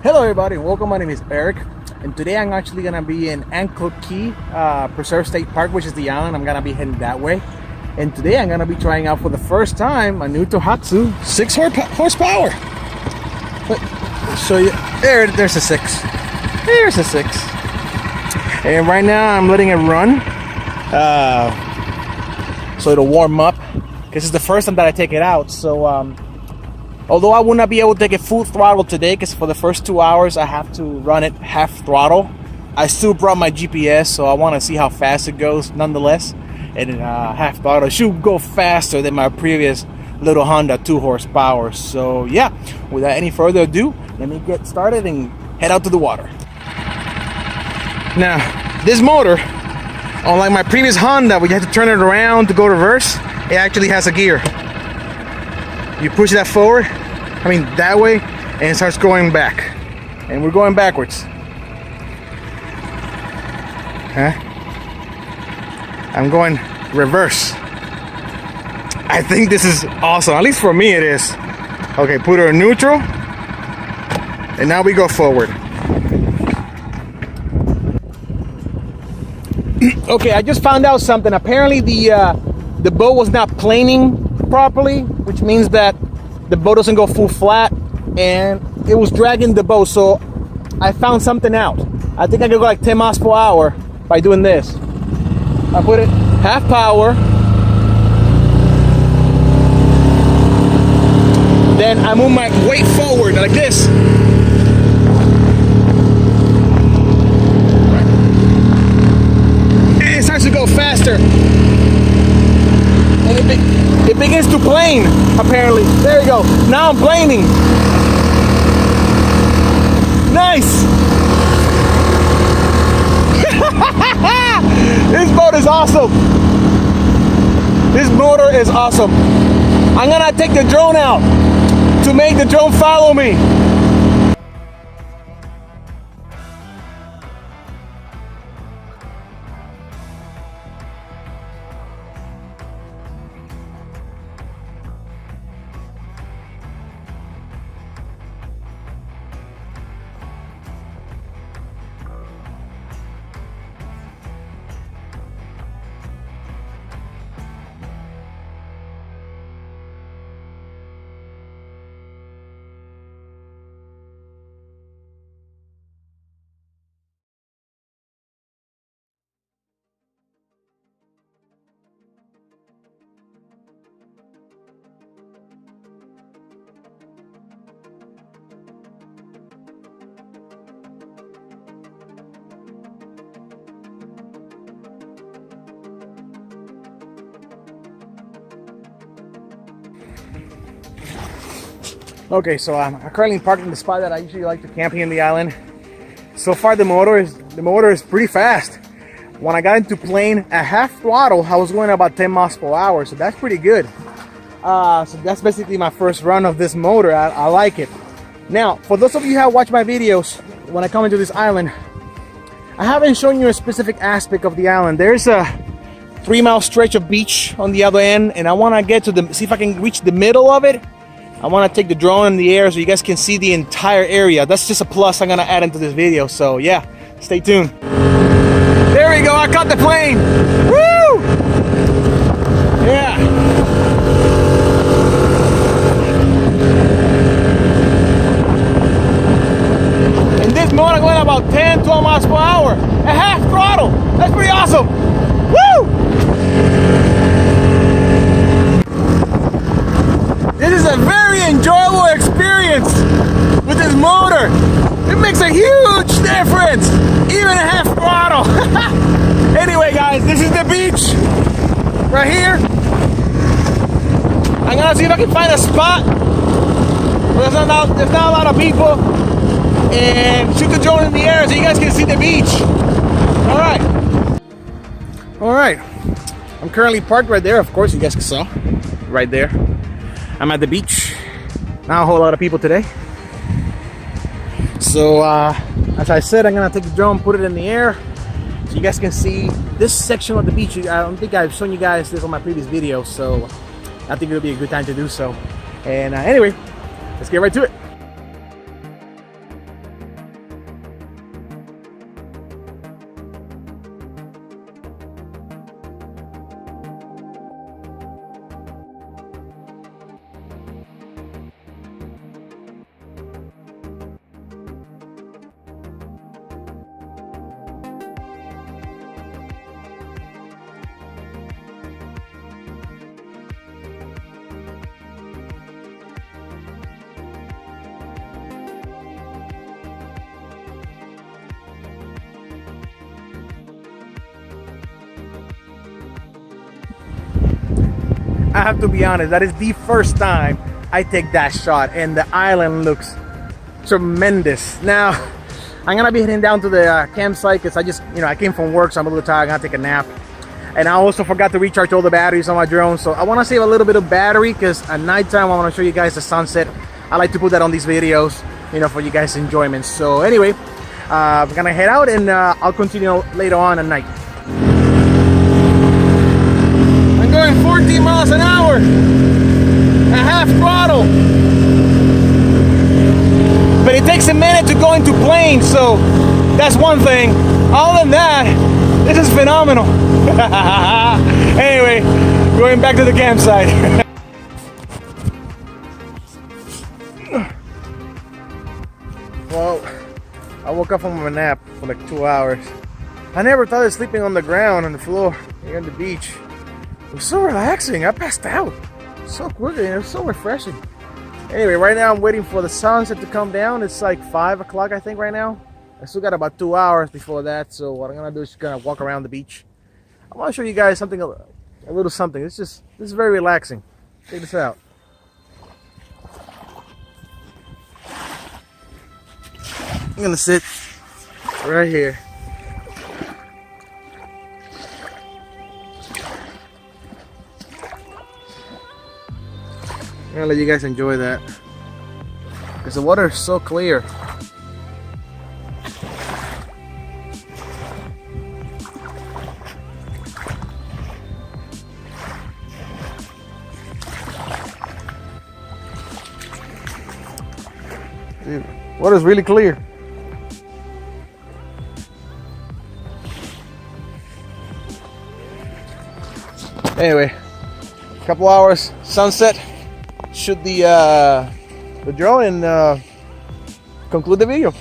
Hello everybody, welcome. My name is Eric, and today I'm actually gonna be in Ankle Key Preserve State Park, which is the island. I'm gonna be heading that way, and today I'm gonna be trying out for the first time a new Tohatsu 6 horsepower. So there's a 6. There's a 6, and right now I'm letting it run so it'll warm up. This is the first time that I take it out, so although I will not be able to take it full throttle today, because for the first 2 hours I have to run it half throttle, I still brought my GPS, so I want to see how fast it goes nonetheless. And half throttle it should go faster than my previous little Honda 2 horsepower. So yeah, without any further ado, let me get started and head out to the water. Now, this motor, unlike my previous Honda where you had to turn it around to go reverse, it actually has a gear. You push that forward, that way, and it starts going back. And we're going backwards. I'm going reverse. I think this is awesome, at least for me it is. Okay, put her in neutral, and now we go forward. Okay, I just found out something. Apparently the boat was not planing properly, which means that the boat doesn't go full flat, and it was dragging the boat. So I found something out. I think I can go like 10 miles per hour by doing this. I put it half power, then I move my weight forward like this, and it starts to go faster. It begins to plane, apparently. There you go. Now I'm planing. Nice. This boat is awesome. This motor is awesome. I'm gonna take the drone out to make the drone follow me. Okay, so I'm currently parked in the spot that I usually like to camp here in the island. So far the motor is pretty fast. When I got into plane at half throttle, I was going about 10 miles per hour, so that's pretty good. So that's basically my first run of this motor. I like it. Now, for those of you who have watched my videos, when I come into this island, I haven't shown you a specific aspect of the island. There's a 3-mile stretch of beach on the other end, and I want to get to see if I can reach the middle of it. I want to take the drone in the air so you guys can see the entire area. That's just a plus I'm going to add into this video. So yeah, stay tuned. There we go. I caught the plane. Woo! Yeah. And this motor I'm going about 10, 12 miles per hour at half throttle. That's pretty awesome. Woo! This is a very enjoyable experience with this motor. It makes a huge difference, even at half throttle. Anyway, guys, this is the beach right here. I'm gonna see if I can find a spot where there's not a lot of people, and shoot the drone in the air so you guys can see the beach. All right. I'm currently parked right there. Of course, you guys saw right there. I'm at the beach. Not a whole lot of people today. So as I said, I'm gonna take the drone, put it in the air so you guys can see this section of the beach. I don't think I've shown you guys this on my previous video, so I think it'll be a good time to do so. And anyway, let's get right to it. I have to be honest, that is the first time I take that shot, and the island looks tremendous. Now, I'm gonna be heading down to the campsite because I came from work, so I'm a little tired. I'm gonna take a nap. And I also forgot to recharge all the batteries on my drone, so I want to save a little bit of battery because at nighttime I want to show you guys the sunset. I like to put that on these videos, for you guys' enjoyment. So anyway, I'm gonna head out, and I'll continue later on at night. I'm going 14 miles an hour at half throttle, but it takes a minute to go into plane, so that's one thing. Other than that, this is phenomenal. Anyway, going back to the campsite. Well, I woke up from a nap for like 2 hours. I never thought of sleeping on the ground, on the floor, here on the beach. It was so relaxing. I passed out so quickly, and it was so refreshing. Anyway, right now I'm waiting for the sunset to come down. It's like 5 o'clock, I think, right now. I still got about 2 hours before that, so what I'm gonna do is just gonna walk around the beach. I want to show you guys something, a little something. This is very relaxing. Check this out. I'm gonna sit right here. I'm gonna let you guys enjoy that because the water is so clear. Dude, water's really clear. Anyway, a couple hours, sunset. Shoot the drone and conclude the video.